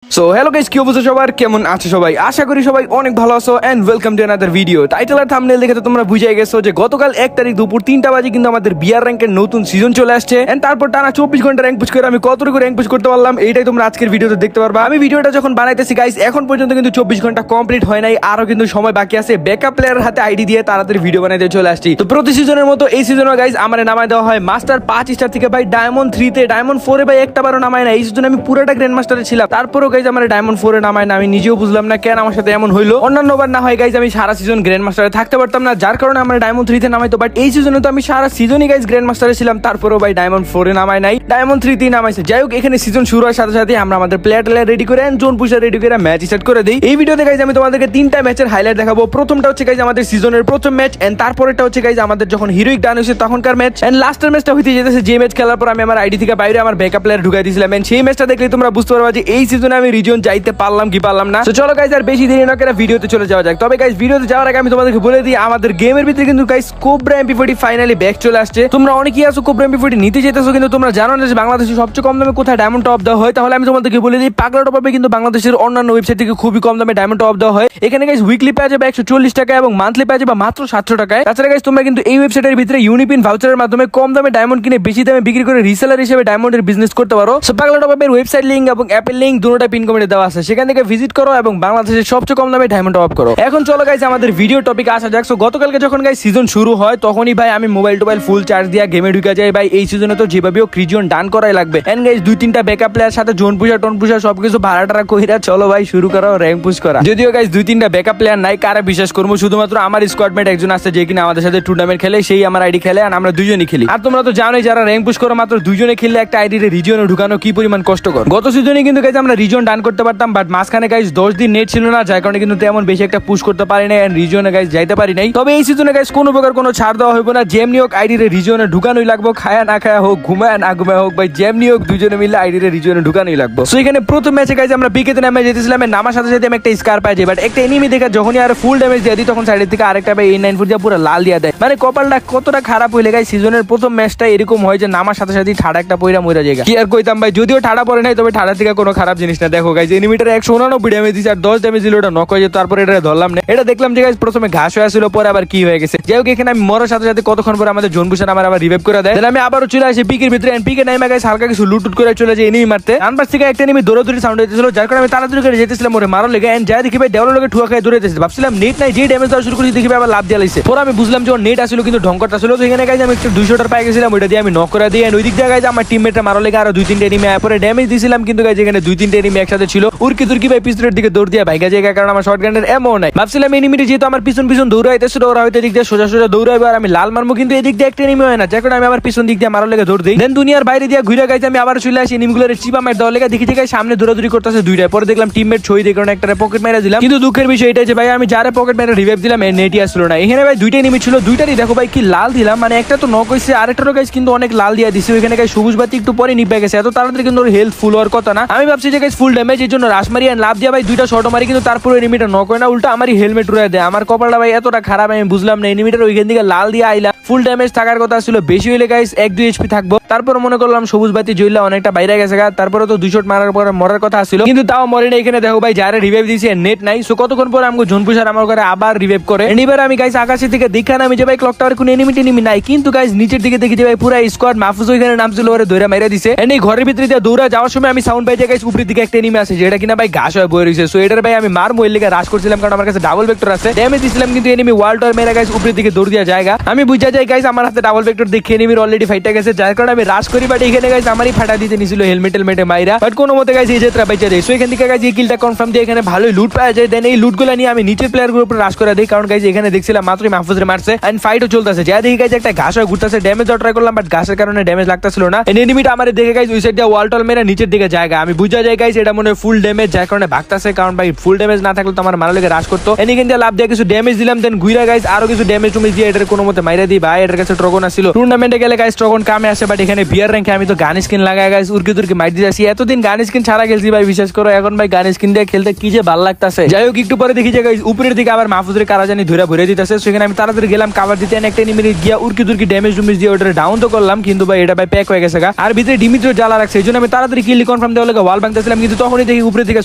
So hello guys, কি অবস্থা সবার, কেমন আছো সবাই? আশা করি সবাই অনেক ভালো আছো and welcome to another video. Title আর থাম্বনেল দেখে তো তোমরা বুঝে গেছো যে গতকাল 1 তারিখ দুপুর 3টা বাজে কিন্তু আমাদের বিআর র্যাঙ্কের নতুন সিজন চলে আসছে এন্ড তারপর টানা 24 ঘন্টা র্যাঙ্ক পুশ করে আমি কতটুকু র্যাঙ্ক পুশ করতে পারলাম এইটাই তোমরা আজকের ভিডিওতে দেখতে পারবা। আমি ভিডিওটা যখন বানাইতেছি গাইস, এখন পর্যন্ত কিন্তু 24 ঘন্টা কমপ্লিট হয় নাই, আরো কিন্তু সময় বাকি আছে। ব্যাকআপ প্লেয়ারের হাতে আইডি দিয়ে তাড়াতাড়ি ভিডিও বানাইতে চলে আসছি। তো প্রতি সিজনের মতো এই সিজনে গাইস আমার নামায় দেওয়া হয় মাস্টার 5 স্টার থেকে ভাই ডায়মন্ড 3 তে, ডায়মন্ড 4 এ ভাই একটা বারও নামায় না। এই সিজনে আমি পুরোটা গ্র্যান্ড মাস্টারে ছিলাম, তারপরও গাইস আমার ডায়মন্ড 4 এ নামায় না। আমি নিজেও বুঝলাম না কেন আমার সাথে এমন হইলো। অন্যান্য বার না হয় গাইজ আমি সারা সিজন গ্র্যান্ড মাস্টারে থাকতে পারতাম না, যার কারণে আমার ডায়মন্ড 3 তে নামাইতো। বাট এই সিজনে তো আমি সারা সিজনই গাইজ গ্র্যান্ড মাস্টারে ছিলাম, তারপরেও ভাই ডায়মন্ড 4 এ নামায় নাই, ডায়মন্ড 3 তেই নামাইছে। যাই হোক, এখানে সিজন শুরু হওয়ার সাথে সাথে আমরা আমাদের প্লেয়ার রেডি করে জোন পুশার রেডি করে ম্যাচ স্টার্ট করে দিই। এই ভিডিওতে গাইজ আমি তোমাদেরকে 3টা ম্যাচের হাইলাইট দেখাবো। প্রথমটা হচ্ছে গাইজ আমাদের সিজনের প্রথম ম্যাচ এন্ড তারপরেরটা হচ্ছে গাইজ আমাদের যখন হিরোইক ডান হয়েছে তখনকার ম্যাচ এন্ড লাস্টের ম্যাচটা হইতে যেতেছে যে ম্যাচ খেলার পর আমি আমার আইডি থেকে বাইরে আমার ব্যাকআপ প্লেয়ার ঢুকাই দিয়েছিলাম এন্ড সেই ম্যাচটা দেখলে তোমরা বুঝতে পারবা যে এই সিজনে আমি রিজন যাইতে পারলাম কি পারলাম না। তো চলো গাইজ আর বেশি দেরি না করে ভিডিওতে চলে যাওয়া যাক। তবে গাইজ ভিডিওতে যাওয়ার আগে আমি তোমাদেরকে বলে দিই আমাদের গেমের ভিতরে কিন্তু গাইজ কোবরা এমপি40 ফাইনালি ব্যাক চলে আসছে। তোমরা অনেকেই আছো কোবরা এমপি40 নিতে যেতেছো, কিন্তু তোমরা জানো না যে বাংলাদেশে সবচেয়ে কম দামে কোথায় ডায়মন্ড টপ দেওয়া হয়। তাহলে আমি তোমাদেরকে বলে দিই পাগলা টপে কিন্তু বাংলাদেশের অন্যান্য ওয়েবসাইট থেকে খুবই কম দামে ডায়মন্ড টপ দেওয়া হয়। এখানে গাইজ উইকলি পেয়ে যাবে 140 টাকা এবং মান্থলি পেয়ে যাবে মাত্র 700 টাকায়। তাছাড়া গাইজ তোমরা কিন্তু এই ওয়েবসাইটের ভিতরে ইউনিপিন ভাউচারের মাধ্যমে কম দামে ডায়মন্ড কিনে বেশি দামে বিক্রি করে রিসেলার হিসেবে ডায়মন্ডের বিজনেস করতে পারো। সো পাগলা টপের ওয়েবসাইট লিংক এবং অ্যাপের লিংক দুটোটা পিন কমেন্টে দেওয়া আছে, সেখান থেকে ভিজিট করো এবং বাংলাদেশের সবচেয়ে কম দামে ডায়মন্ড টপ করো। এখন চলো গাইজ আমাদের ভিডিও টপিকে আসা যাক। সো গতকালকে যখন গাইজ সিজন শুরু হয় তখনই ভাই আমি মোবাইল টোবাইল ফুল চার্জ দিয়ে গেমে ঢুকে যাই। ভাই এই সিজনে তো যেভাবেও ক্রিজিয়ন ডান করাই লাগবে এন্ড গাইজ 2-3টা ব্যাকআপ প্লেয়ার সাথে জোন পুশা টোন পুশা সবকিছু ভাড়াটারা কইরা চলো ভাই শুরু করো র্যাঙ্ক পুশ করা। যদিও গাইজ 2-3টা ব্যাকআপ প্লেয়ার নাই, কারা বিশ্বাস করবো, শুধুমাত্র আমার স্কোয়াডমেট একজন আছে যে কিনা আমাদের সাথে টুর্নামেন্ট খেলে, সেই আমার আইডি খেলে আর আমরা দুজনই খেলি। আর তোমরা তো জানোই যারা র্যাঙ্ক পুশ করো মাত্র দুজনে খেললে একটা আইডি রিজিয়নে ঢুকানো কি পরিমাণ কষ্টকর। গত সিজনে কিন্তু গাইজ আমরা রিজন ডান করতে পারতাম, বাট মাঝখানে গাইজ 10 দিন নেট ছিল না, যার কারণে কিন্তু তেমন বেশি একটা পুশ করতে পারি না এন্ড রিজনে গাইজ যাইতে পারি নাই। তবে এই সিজনে গাইজ কোনো প্রকার কোনো ছাড় দেওয়া হইব না, যেমনি হোক আইডি রিজনে ঢুকানোই লাগবো, খায়া না খায়া হোক, ঘুমায় না ঘুমায় হোক, ভাই যেমনি হোক দুজনে মিলে আইডি রিজনে ঢুকানোই লাগবো। সো এখানে প্রথম ম্যাচে গাইজ আমরা পিকেতে নামে যেতেছিলাম, নামার সাথে সাথে আমি একটা স্কার পাই যাই, বাট একটা এনিমি দেখে যখনই আর ফুল ড্যামেজ দিয়ে দিই তখন সাইডের থেকে আরেকটা ভাই A94 দিয়ে পুরো লাল দিয়ে দেয়। মানে কপালটা কতটা খারাপ হইলে গাইজ সিজনের প্রথম ম্যাচটা এরকম হয় যে নামার সাথে সাথে ঠাড়া একটা পয়রা মইরা যায়। কি আর কইতাম ভাই, যদিও ঠাড়া পড়ে নাই তবে ঠাড়া থেকে কোনো খারাপ জিনিস না। দেখো গাইজ এনিমিটার 189 ড্যামেজ দিছে আর 10 ড্যামেজ দিল, ওটা নক হয়ে যেত, তারপরে এটা ধরলাম না। এটা দেখলাম যে গাইজ প্রথমে ঘাস হয়ে আসছিল, পরে আবার কি হয়ে গেছে। যাই হোক এখানে আমি মরার সাথে সাথে কতক্ষণ পরে আমাদের জোন পুশার আমার আবার রিভাইভ করে দেয়। তাহলে আমি আবারও চলে আসি পিকের ভিতরে এন্ড পিকে নাইমা গাইজ হালকা কিছু লুট করে চলে যায় এনিমি মারতে। আনপাস থেকে একটা এনিমি দৌড়াদৌড়ি সাউন্ড হইতেছিল, যার কারণে আমি তাড়াতাড়ি করে যেতেছিলাম ওরে মারার লেগে এন্ড যাই দেখি ভাই দেওয়ালের লগে ঠুয়া খাই দৌড়াইতেছে। ভাবছিলাম নেট নাই, যে ড্যামেজ দেওয়া শুরু করি দেখি আবার লাভ দিয়ে লাইছে। পরে আমি বুঝলাম যে ওর নেট আসলে কিন্তু ঢঙ্করটা ছিল। তো এখানে গাইজ আমি একটু 200 পাই গেছিলাম, ওইটা দিয়ে আমি নক করে দিই এন্ড ওই দিক দিয়ে গাইজ আমার টিমমেটটা মারার লেগে আরো 2-3টা এনিমি পরে ড্যামেজ দিছিলাম, কিন্তু গাইজ এখানে 2-3টা এনিমি একসাথে ছিল। উরকি তুরকি ভাই পিছনের দিকে দৌড় দিয়ে ভাইগা জায়গা, কারণ আমার শর্টগানের এমন নাই। ভাবছিলাম এনিমিটি যেহেতু আমার পিছন পিছন দৌড়াইতেছিল, ওরা হয়তো এদিক দিয়ে সোজা সোজা দৌড়াইবে আর আমি লাল মারবো, কিন্তু এদিক দিয়ে একটা এনিমি হয় না, যার কারণে আমি আমার পিছন দিক দিয়ে মারার লেগে দৌড় দিই। দেন দুনিয়ার বাইরে দিয়ে ঘুরে গাইজ আমি আবার চলে আসি এনিমিগুলোর চিপা মার দেওয়ার লেগে। দেখি যে সামনে দৌড়াদৌড়ি করতেছে দুইটায়, পরে দেখলাম টিমমেট ছই দিয়ে কারণে একটা পকেট মেরে দিলাম। কিন্তু দুঃখের বিষয় এটাই যে ভাই আমি যারা পকেট মেরে রিভাইভ দিলাম এর নেটই আসলো না। এখানে ভাই দুইটা এনিমি ছিল, দুইটারই দেখো ভাই কি লাল দিলাম, মানে একটা তো নক হইছে আরেকটারও গাইজ কিন্তু অনেক লাল দিয়ে দিছে। ওইখানে গাইজ সবুজ বাতি একটু পরে নিভে গেছে, এত তাড়াতাড়ি কিন্তু ওর হেলথ ফুল হওয়ার কথা না। আমি ভাবছি যে গাইজ ফুল ড্যামেজ, এর জন্য রাশ মারি লাভ দিয়ে ভাই দুইটা শট মারি, কিন্তু তারপরে এনিমিটা নক হয় না, উল্টা আমারই হেলমেট উড়াই দেয়। আমার কপালটা ভাই এতটা খারাপ আমি বুঝলাম না। এনিমিটার ওইখান থেকে লাল দিয়ে আইলা, ফুল ড্যামেজ থাকার কথা ছিল, বেশি হইলে গাইজ 1-2 HP থাকবো। তারপর মনে করলাম সবুজ বাতি জ্বললা অনেকটা বাইরে গেছে, তারপরে তো 2 শট মারার পর মরার কথা ছিল, কিন্তু তাও মরে না। এখানে দেখো ভাই যারা রিভাইভ দিয়েছে নেট নাই। সো কতক্ষণ পরে আমাকে জোন পুশার আমার ঘরে আবার রিভাইভ করে। এবার আমি গাইজ আকাশের দিকে দেখা নামি যে ভাই ক্লক টাওয়ারে কোনো এনিমি নাই, কিন্তু গাইজ নিচের দিকে দেখি যে ভাই পুরো স্কোয়াড মাহফুজ ওইখানে নামছিল, ওরে দৌড়া মেরে দিছে। এন্ড এই ঘরের ভিতরে দিয়ে দৌড়া যাওয়ার সময় আমি সাউন্ড পাই যে গাইজ উপরের দিকে একটা এনিমি আছে, যেটা কিনা ভাই ঘাস হয়ে বয়ে রয়েছে। সো এটার ভাই আমি মার মইল লেগে রাশ করছিলাম, কারণ আমার কাছে ডাবল ভেক্টর আছে। ড্যামেজ দিছিলাম কিন্তু এনিমি ওয়াল টাওয়ার মেরে গাইজ উপরের দিকে দৌড় দিয়া জায়গা। আমি বুঝা যাই গাইজ আমার হাতে ডাবল ভেক্টর দেখে এনিমির অলরেডি ফাইটটা গেছে, যার কারণে আমি রাশ করি। বাট এখানে গাইজ আমারই ফাটা দিতে নিছিল হেলমেটে মাইরা, বাট কোনো মতে গাইজ এই যাত্রা বেঁচে যায়। সো এখান থেকে গাইজ এই কিলটা কনফার্ম দিয়ে এখানে ভালোই লুট পাওয়া যায়। দেন এই লুটগুলো নিয়ে আমি নিচের প্লেয়ারগুলোর উপর রাশ করে দিই, কারণ গাইজ এখানে দেখছিলাম মাত্রই মাহফুজরে মারছে এন্ড ফাইটও চলতেছে। যা দেখি গাইজ একটা ঘাস হয়ে ঘুরতেছে, ড্যামেজ দেওয়া ট্রাই করলাম, বাট ঘাসের কারণে ড্যামেজ লাগতেছিল না। এনিমিটা আমার দেখে গাইজ ওই সাইড দিয়ে ওয়াল টল মেরে নিচের দিকে জায়গা। আমি বুঝা যায় গাইজ এটা মনে হয় ফুল ড্যামেজ, যার কারণে ভাগতেছে, কারণ ভাই ফুল ড্যামেজ না থাকলে তো আমার মারা লেগে রাশ করতো। এখান দিয়ে লাভ দিয়ে কিছু ড্যামেজ দিলাম, দেন ঘুরা গাইজ আরো কিছু ড্যামেজ টুমেজ দিয়ে এটার কোনো মতে মাইরা দিই। ভাই এটার কাছে ট্রগন আসছিল, টুর্নামেন্টে গেলে গাইজ ট্রগন কামে আসে, বাট এখানে বিয়ার র্যাঙ্কে আমি তো গান স্কিন লাগাই গাইজ উরকি তুরকি মাইর দিয়ে আসি। এতদিন গান স্কিন ছাড়া খেলছি ভাই, বিশেষ করে এখন ভাই গান স্কিন দিয়ে খেলতে কি যে ভালো লাগতেছে। যাই হোক একটু পরে দেখি যে গাইজ উপরের দিকে আবার মাহফুজের কারা জানি ধরে ভরে দিতেছে। সেখানে আমি তাড়াতাড়ি গেলাম কাভার দিতে, একটা এনিমি গিয়া উরকি তুরকি ড্যামেজ টুমেজ দিয়ে ওটা ডাউন তো করলাম, কিন্তু ভাই এটা ভাই প্যাক হয়ে গেছে আর ভিতরে ডিমিত্র জ্বালা রাখছে। এই জন্য আমি তাড়াতাড়ি কিল কনফার্ম দেওয়া লাগে ওয়াল ভাঙতেছিলাম, কিন্তু কিন্তু তখনই দেখি উপরে থেকে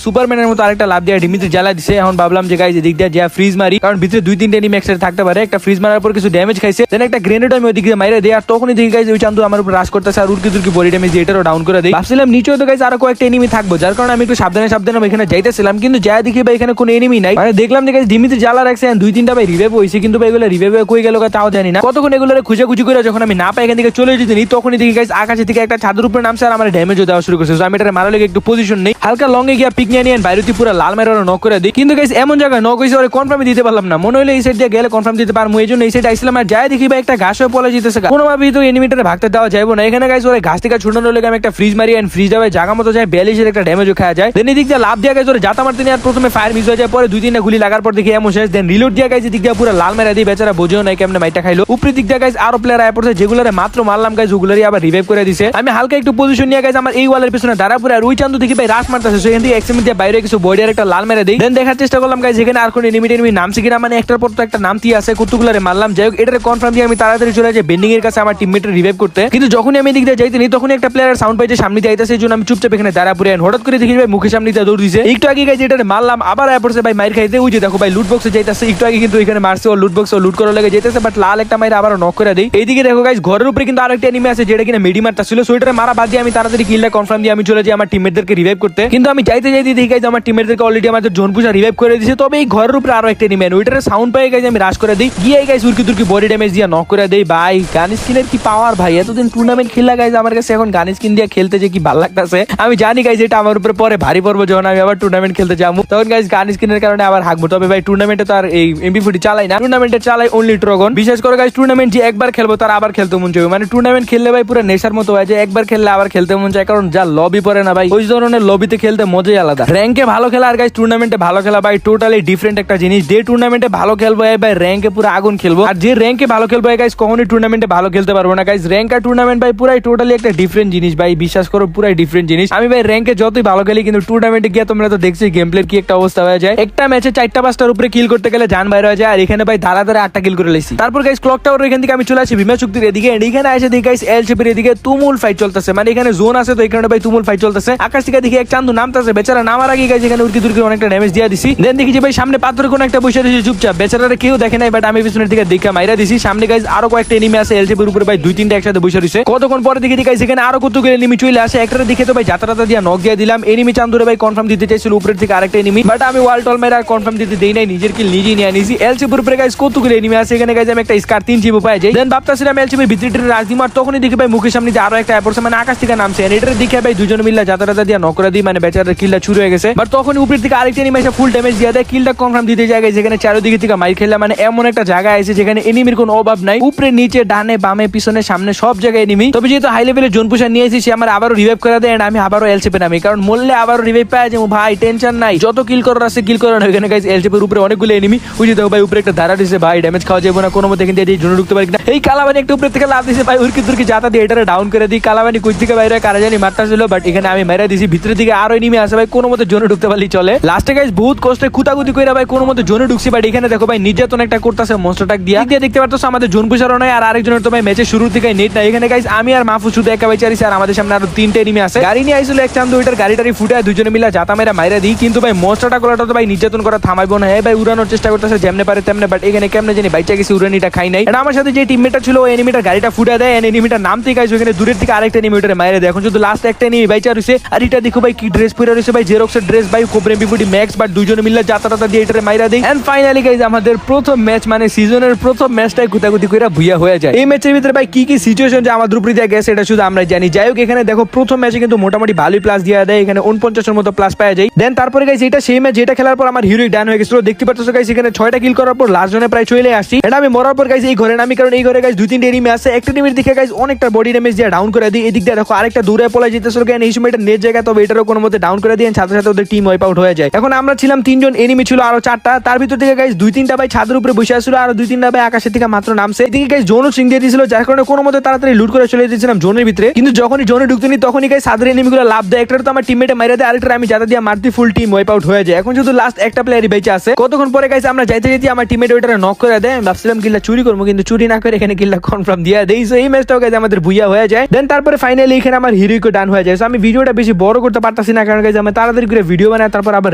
সুপারম্যানের মতো আরেকটা লাভ দিয়ে ডিমিত্রি জ্বালা দিছে। এখন ভাবলাম যে গাইজ এদিক দিয়ে যা ফ্রিজ মারি, কারণ ভিতরে 2-3টা এনিমি একসাথে থাকতে পারে। একটা ফ্রিজ মারার পর কিছু ড্যামেজ খাইছে, দেন একটা গ্রেনেড আমি ওইদিকে মাইরে দিই। আর তখনই দেখি গাইজ ওই চান্দু আমার উপর রাশ করতেছে আর উড়কি তুর্কি বডি ড্যামেজ দিয়ে এটারও ডাউন করে দিই। ভাবছিলাম নিচেও তো গাইজ আরো কয়েকটা এনিমি থাকবো, যার কারণে আমি একটু সাবধানে সাবধানে এখানে যাইতেছিলাম। কিন্তু যা দেখি ভাই এখানে কোনো এনিমি নাই। মানে দেখলাম যে গাইজ ডিমিত্রি জ্বালা রাখছে 2-3টা ভাই রিভাইভ হয়েছে, কিন্তু ভাই এগুলো রিভাইভ কই গেল তাও জানি না। কতক্ষণ এগুলো খুঁজে করে যখন আমি না পাই এখান থেকে চলে যেতে নিই, তখনই দেখি গাইজ আকাশে থেকে একটা ছাদের উপরে নামছে আর আমার ড্যামেজও দেওয়া শুরু করছে। আমি এটা মারা লেগে একটু পজিশন নেই, হালকা লং এ গিয়া পিক নিয়ে নিয়ে বাইরে পুরো লাল মেরে নক করে দিই। কিন্তু গাইজ এমন জায়গায় নক হয়েছে ওরে কনফার্ম দিতে পারলাম না। মনে হলো এই সাইড দিয়ে গেলে কনফার্ম দিতে পারবো, এই জন্য এই সাইড আইছিলাম। আর যাই দেখি ভাই একটা ঘাস হয়ে পলে যেতেছে, কোনোভাবেই তো এনিমিটারে ভাগতে দেওয়া যাবে না। এখানে গাইজ ওরে ঘাস থেকে ছুটানোর লেগে আমি একটা ফ্রিজ মারি এন্ড ফ্রিজ দেওয়া জায়গা মতো যায় 42-এর একটা ড্যামেজও খাওয়া যায়। দেন এদিক দিয়ে লাভ দিয়ে গাইজ ওরে জাতা মারতে নিয়ে আর প্রথমে ফায়ার মিস হয়ে যায়, পরে 2-3টা গুলি লাগার পর দেখি এমন শেষ। দেন রিলোড দিয়ে গাইজ দিক দিয়ে পুরো লাল মেরা দিই, বেচারা বোঝেও নাই কেমনে মাইটা খাইলো। উপরে দিক দিয়ে গাইজ আরো প্লেয়ার আয় পড়ছে, যেগুলোরে মাত্র মারলাম গাইজ ওগুলোরই আবার রিভাইভ করে দিছে। আমি হালকা একটু পজিশন নিয়ে গাইজ আমার এই ওয়ালের পিছনে দাঁড়া পড়ে আর ওই চান্দু দেখি ভাই রাশ মারতেছে, সেখান থেকে এক্সিমিট দিয়ে বাইরে কিছু বডির একটা লাল মেরে দিই। দেন দেখার চেষ্টা করলাম গাইজ এখানে আর কোন এনিমি নামছে কিনা, মানে একটার পর তো একটা নামতি আছে, কতগুলারে মারলাম। যাই হোক এটারে কনফার্ম দিয়ে আমি তাড়াতাড়ি চলে যাই বেন্ডিং এর কাছে আমার টিমমেটের রিভাইভ করতে। কিন্তু যখনই আমি এদিক দিয়ে যাইতে নি তখনই একটা প্লেয়ারের সাউন্ড পাইছে সামনে দিয়ে আইতাছে, এই জন্য আমি চুপচাপ এখানে দাঁড়া পড়ে হঠাৎ করে দেখি ভাই মুখের সামনে দিয়ে দৌড় দিছে। একটু আগে গাইজ এটারে মারলাম, আবার আয় পড়ছে ভাই মাইর খাইতে। ওই যে দেখো ভাই লুট বক্সে যাইতাছে, একটু আগে কিন্তু এখানে মারছে ও লুট বক্সে লুট করার লাগে যাইতাছে, বাট লাল একটা মাইরে আবার নক করে দেই। এইদিকে দেখো গাইজ ঘরের উপরে কিন্তু আরেকটা এনিমি আছে যেটা কিনা মেডি মারতাছিল, সো এটারে মারা বাদ দিয়ে আমি তাড়াতাড়ি কিলটা কনফার্ম দিয়ে আমি চলে যাই আমার টিমমেটদেরকে রিভাইভ করতে। কিন্তু আমি যাইতে দেখি গাইজ আমার টিমমেটদেরকে অলরেডি আমাদের জোন পুষা রিভাইভ করে দিয়েছে। তবে এই ঘরের উপরে আরো একটা এনিমি, ওইটারে সাউন্ড পাই গাইজ আমি রাশ করে দিই, গিয়ে গাইজ উড়কি তুর্কি বডি ড্যামেজ দিয়ে নক করে দেই। ভাই গান স্কিনের কি পাওয়ার ভাই, এতদিন টুর্নামেন্ট খেলা গাইজ আমার কাছে এখন গান স্কিন দিয়ে খেলতে যে কি ভালো লাগতেছে। আমি জানি গাইজ এটা আমার উপরে পরে ভারী পড়বো যখন আমি আবার টুর্নামেন্ট খেলতে যাবো, তখন গাইজ গান স্কিনের কারণে আবার হাঁকবো। তবে ভাই টুর্নামেন্টে তো আর এই এমপি40 চালাই না, টুর্নামেন্টে চালাই অনলি ড্রাগন। বিশেষ করে গাইজ টুর্নামেন্ট যে একবার খেলবো তার আবার খেলতে মন চাইবে, মানে টুর্নামেন্ট খেললে ভাই পুরো নেশার মতো হয় যে একবার খেললে আবার খেলতে মন চায়, কারণ যা লবি পড়ে না ভাই, ওই ধরনের লবিতে খেলতে মজাই আলাদা। র্যাঙ্কে ভালো খেলা আর গাইজ টুর্নামেন্টে ভালো খেলা ভাই টোটালি ডিফারেন্ট একটা জিনিস। যে টুর্নামেন্টে ভালো খেলবো ভাই র্যাঙ্কে পুরো আগুন খেলবো, আর যে র্যাঙ্কে ভালো খেলবো গাইজ কখনোই টুর্নামেন্টে ভালো খেলতে পারবো না। গাইজ র্যাঙ্ক আর টুর্নামেন্ট ভাই পুরাই টোটালি একটা ডিফারেন্ট জিনিস ভাই, বিশ্বাস করো পুরাই ডিফারেন্ট জিনিস। আমি ভাই র্যাঙ্কে যতই ভালো খেলি কিন্তু টুর্নামেন্টে গিয়ে তোমরা তো দেখছি গেম প্লের কি একটা অবস্থা হয়ে যায়। একটা ম্যাচে 4টা-5টার উপরে কিল করতে গেলে জান বাইরে হয়ে যায়, আর এখানে ভাই ধারা 8টা কিল করে লেছি। তারপর গাইজ ক্লক টাওয়ার এখান থেকে আমি চলে আসি ভীমা চুক্তির এদিকে, এখানে এসে দেখি গাইজ এলসিপির এদিকে তুমুল ফাইট চলতেছে, মানে এখানে জোন আছে তো এখানে ভাই তুমুল ফাইট চলতেছে। আকাশ থেকে দেখি এক চান্দু নামতেছে, বেচারা নামার আগে গাইজ এখানে উড়কি তুর্কি অনেকটা ড্যামেজ দিয়ে দিছি। দেন দেখি যে ভাই সামনে পাথরের কোন একটা বসে দিয়েছে চুপচাপ, বেচারারে কেউ দেখে নাই, বাট আমি পিছনের দিকে দেখা মাইরা দিছি। সামনে গাইজ আরো কয়েকটা এনিমি আছে এলসিপির উপরে ভাই 2-3টা একসাথে বসে রয়েছে। কতক্ষণ পরে দেখি গাইজ এখানে আরো কতগুলো এনিমি চলে আসে, একটারে দেখে তো ভাই যাত্রাটা দিয়ে নক দিয়ে দিলাম। এনিমি চান্দুরে ভাই কনফার্ম দিতে চাইছিল উপরের থেকে আরেকটা এনিমি, বাট আমি ওয়াল টল মেরে আর কনফার্ম দিতে দেই নাই, নিজের কিল নিজেই নিয়ে নিয়েছি। এলসিপির উপরে গাইজ কতগুলো এনিমি আছে, এখানে গাইজ আমি একটা স্কার 3 জিবো পাই যাই। দেন ভাবতাছিলাম এলসিপির ভিতরে রাজদিমার, তখনই দেখি ভাই মুখের সামনে যে আরো একটা অ্যাপরছে, মানে আকাশ থেকে নামছে। এটারে দেখে ভাই দুজন মিলে যাত্রাটা দিয়ে নক করে দিই, মানে বেচারার কিলটা শুরু হয়ে গেছে। বাট তখন উপরের থেকে আরেকটা এনিমি এসে ফুল ড্যামেজ দিয়ে দেয়, কিলটা কনফার্ম দিতে যায় যেখানে চারিদিকে থেকে মাইর খেলা, মানে এমন একটা জায়গা আছে যেখানে এনিমির কোনো অভাব নাই, উপরে নিচে ডানে বামে পিছনে সামনে সব জায়গায় এনিমি। তবে যেহেতু হাই লেভেলের জোন পুষা নিয়েছি সে আমার আবারও রিভাইভ করে দেয়, আমি আবারও এলসিপি নামি, কারণ মরলে আবারও রিভাইভ পাই যাবো ভাই, টেনশন নাই, যত কিল করার আছে কিল করার। এখানে গাইজ এলসিপির উপরে অনেকগুলো এনিমি, ওই যে দেখো ভাই উপরে একটা ধারা দিছে ভাই, ড্যামেজ খাওয়া যাবে না কোনো মতে, কিন্তু এই জোনে ঢুকতে পারি না। এই কালাবানি একটা উপরে থেকে লাভ দিছে ভাই, উড়কি তুর্কি জাতা দিয়ে এটারে ডাউন করে দিই। কালাবানি কুচ থেকে বাইরে কারা জানি মারতা ছিল, বাট এখানে আমি মেরে দিছি। ভিতরের দিকে আরো এনিমি আছে ভাই, কোনো মতে জোনে ঢুকতে পারলি চলে। লাস্টে গাইজ বহুত কষ্টে খুঁতাখুতি কইরা ভাই কোনো মতে জোনে ঢুকছি, বাট এখানে দেখো ভাই নির্যাতন একটা করতেছে মনস্টারটাক দিয়া। দেখতে পারতো আমাদের জোন পুষারও নয় আর আরেকজনের তো ভাই ম্যাচের শুরু থেকে নেট নাই। এখানে গাইজ আমি আর মাহফুজ শুধু একা বেচারিছি, আর আমাদের সামনে আরো 3টা এনিমি আছে। গাড়ি নিয়ে আইছিল এক চান্দু, ওইটার গাড়িটারি ফুটে দুজনে মিলে জাতা মেরা মাইরা দিই, কিন্তু ভাই মনস্টারটা করাটা তো ভাই নির্যাতন করা থামাইবো না, ভাই উড়ানোর চেষ্টা করতেছে যেমনে পারে তেমনে, বাট এখানে কেমনে জানি বাইচা গেছি, উড়ানিটা খাই নাই। আমার সাথে যে টিমমেটটা ছিল ওই এনিমিটার গাড়িটা ফুটে দেয়, এনিমিটা নামতে গাইজ ওখানে দূরের থেকে আরেকটা এনিমি ওটারে মাইরা দেয়। এখন শুধু লাস্ট একটা এনিমি বাইচা রইছে, আর এটা দেখো ভাই কি ড্রেস পরে রইছে ভাই, জেরক্সের ড্রেস ভাই, কোবরা এমপি40 ম্যাক্স, বাট দুজনে মিলে জাতাটা দিয়ে এটারে মাইরা দেই। এন্ড ফাইনালি গাইজ আমাদের প্রথম ম্যাচ, মানে সিজনের প্রথম ম্যাচটাই গুতাগুতি কইরা ভুইয়া হয়ে যায়। এই ম্যাচের ভিতরে ভাই কি কি সিচুয়েশন যে আমাদের উপরে দিয়ে গেছে এটা শুধু আমরা জানি। যাই হোক এখানে দেখো প্রথম ম্যাচে কিন্তু মোটামুটি ভালোই প্লাস দিয়ে দেয়, এখানে 49 এর মতো প্লাস পাওয়া যায়। দেন তারপরে গাইজ এটা সেই ম্যাচ যেটা খেলার পর আমার হিরোইক ডান হয়ে গেছিল, দেখতে পাচ্ছ গাইজ এখানে 6টা কিল করার পর লাস্ট জনে প্রায় চলে আসছি। এটা আমি মরার পর গাইজ এই ঘরে নামি, কারণ এই ঘরে গাইজ 2-3টা এনিমি আছে। একটা টিমের দিকে গাইজ অনেকটা বডি ড্যামেজ দিয়ে ডাউন করে দিই, এদিক দিয়ে দেখো আরেকটা দূরে পলাই যেতেছিল, কেন এই সময় এটা নেট জায়গা, তবে এটারও কোনো মতে ডাউন করে দিয়ে সাথে সাথে ওদের টিম ওয়াইপ আউট হয়ে যায়। এখন আমরা ছিলাম 3জন, এনিমি ছিল আরো 4টা, তার ভিতর থেকে গাইজ 2-3টা ভাই ছাদের উপরে বসে আসছিল, আর 2-3টা ভাই আকাশের থেকে মাত্র নামছে। এদিকে গাইজ জোনও সিং দিয়ে দিয়েছিল, যার কারণে কোনো মতে তাড়াতাড়ি লুট করে চলে যেতেছিলাম জোনের ভিতরে। কিন্তু যখনই জোনে ঢুকতে নি তখনই গাইজ সাদের এনিমিগুলো লাভ দেয়, একটা তো আমার টিমমেটে মাইরা দেয়, আরেকটা আমি জাতা দিয়ে মারতে ফুল টিম ওয়াইপ আউট হয়ে যায়। এখন শুধু লাস্ট একটা প্লেয়ারই বেঁচে আছে। কতক্ষণ পরে গাইজ আমরা যাইতে যেতে আমার টিমমেট ওইটারে নক করে দেয়, ভাবছিলাম কিল্লা চুরি করবো, কিন্তু চুরি না করে এখানে কিল্লা কনফার্ম দিয়ে দেই। সো এই ম্যাচটাও গাইজ আমাদের ভুইয়া হয়ে যায়। দেন তারপরে ফাইনালি এখানে আমার হিরোইকো ডান হয়ে যায়। আমি ভিডিওটা বেশি বড় করতে পারতাম পারতাছি না, কারণ গাইজ আমি তাড়াতাড়ি করে ভিডিও বানাই তারপর আবার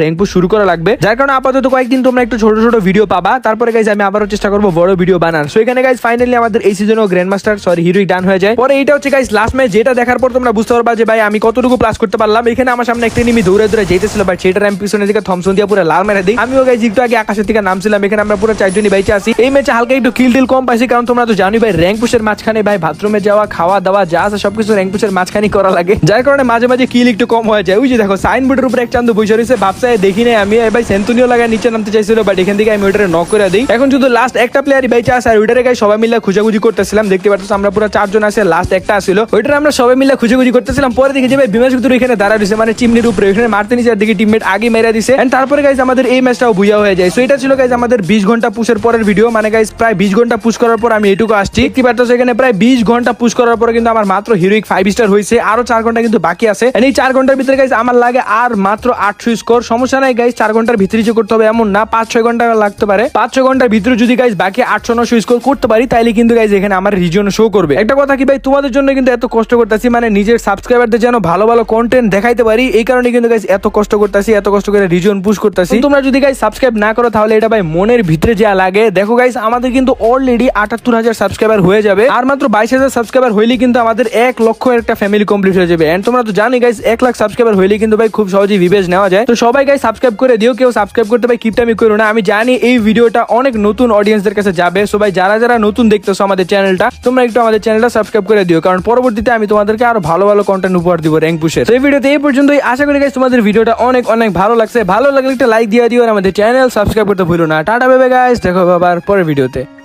র্যাঙ্ক পুশ শুরু করা লাগবে, যার কারণে আপাতত কয়েকদিন তোমরা একটু ছোট ছোট ভিডিও পাবা, তারপরে গাইজ আমি আবারও চেষ্টা করবো বড় ভিডিও বানার। সো এখানে গাইজ ফাইনালি আমাদের এই সিজনেও গ্র্যান্ড মাস্টার হিরোইক ডান হয়ে যায়। পরে এটা হচ্ছে গাইজ লাস্ট ম্যাচ, যেটা দেখার পর তোমরা বুঝতে পারবা যে ভাই আমি কতটুকু প্লাস করতে পারলাম। এখানে আমার সামনে একটা এনিমি দৌড়ে দৌড়ে যেতেছিল, বাট সেটার আমি পিছনের দিকে থমসন দিয়ে পুরো লাল মেরে দিই। আমিও গাইজ একটু আগে আকাশের থেকে নামছিলাম। এখানে আমরা পুরো 4 জনই বাইচে আছি। এই ম্যাচে হালকা একটু কিল টিল কম পাইছি, কারণ তোমরা তো জানোই ভাই র্যাঙ্ক পুশের মাঝখানে ভাই বাথরুমে যাওয়া, খাওয়া দাওয়া যা আছে সবকিছু র্যাঙ্ক পুশের মাঝখানে করা লাগে, যার কারণে মাঝে মাঝে কিল একটু কম হয়ে যায়। ওই যে দেখো সাইনবোর্ডের উপরে এক চান্দু বসে রয়েছে, ভাবসায় দেখি নাই আমি ভাই সেন্তুনিও লাগায় নিচে নামতে চাইছিল, বাট এখান থেকে আমি ওইটারে নক করে দিই। এখন শুধু লাস্ট একটা প্লেয়ারই বাইচে আছে, আর ওইটারে গাই সবাই মিলে খুঁজাখুঁজি করতেছিলাম। দেখতে পাচ্ছ আমরা পুরো 4 জন আছে, লাস্ট একটা আসছিল, ওইটারে আমরা সবাই মিলে খুঁজাখুঁজি করতেছিলাম। পরে দেখি যে ভাই বিমাস ভিতরে এখানে দাঁড়া দিছে, মানে চিমনির উপরে এখানে মারতে নিচে, আর দিকে টিমমেট আগে মেরে দিছে। এন্ড তারপরে গাইজ আমাদের এই ম্যাচটাও বুইয়া হয়ে যায়। সো এটা ছিল গাইজ আমাদের 20 ঘন্টা পুশের পরের ভিডিও, মানে গাইজ প্রায় 20 ঘন্টা পুশ করার পর আমি এইটুকু আসছি। দেখতে পাচ্ছ এখানে প্রায় 20 ঘন্টা পুশ করার পরে কিন্তু আমার মাত্র হিরোইক 5 স্টার হয়েছে, আরো 4 ঘন্টা কিন্তু বাকি আছে। এই 4 ঘন্টার ভিতরে গাইজ আমার লাগে আর মাত্র 800 স্কোর। সমস্যা নাই গাইজ, 4 ঘন্টার ভিতরে যে করতে হবে এমন না, 5-6 ঘন্টা লাগতে পারে। 5-6 ঘন্টার ভিতরে যদি গাইজ বাকি 800-900 স্কোর করতে পারি, তাইলে কিন্তু গাইজ এখানে আমার রিজন শো করবে। একটা কথা কি ভাই, তোমাদের জন্য কিন্তু এত কষ্ট করতেছি, মানে নিজের সাবস্ক্রাইবারদের যেন ভালো ভালো কন্টেন্ট দেখাইতে পারি, এই কারণে কিন্তু গাইজ এত কষ্ট করতেছি, এত কষ্ট করে রিজন পুশ করতেছি। তোমরা যদি গাইজ সাবস্ক্রাইব না করো তাহলে এটা ভাই মনের ভিতরে যা লাগে। দেখো গাইজ আমাদের কিন্তু অলরেডি 78,000 সাবস্ক্রাইবার হয়ে যাবে, আর মাত্র 22,000 সাবস্ক্রাইবার হইলে কিন্তু আমাদের 1 লক্ষ একটা ফ্যামিলি কমপ্লিট হয়ে যাবে। এন্ড তোমরা তো জানি গাইজ 1 লাখ সাবস্ক্রাইবার হইলে কিন্তু ভাই খুব সহজেই ভিভেজ নেওয়া যায়। তো সবাই গাইজ সাবস্ক্রাইব করে দিও, কেউ সাবস্ক্রাইব করতে ভাই কিপটামি করো না। আমি জানি এই ভিডিওটা অনেক নতুন অডিয়েন্সদের কাছে যাবে, সো ভাই যারা যারা নতুন দেখতেছো আমাদের চ্যানেলটা, তোমরা একটু আমাদের চ্যানেলটা সাবস্ক্রাইব করে দিও, কারণ পরবর্তীতে আমি তোমাদেরকে আরো ভালো ভালো কন্টেন্ট উপহার দিব র্যাঙ্ক পুশের। তো এই ভিডিওতে এই পর্যন্তই, আশা করি গাইজ তোমাদের ভিডিওটা অনেক অনেক ভালো লাগছে। ভালো লাগলে একটা লাইক দিয়ে দিও, আর আমাদের চ্যানেল সাবস্ক্রাইব করতে ভুলো না। টাটা বাই বাই গাইজ, দেখো আবার পরের ভিডিওতে।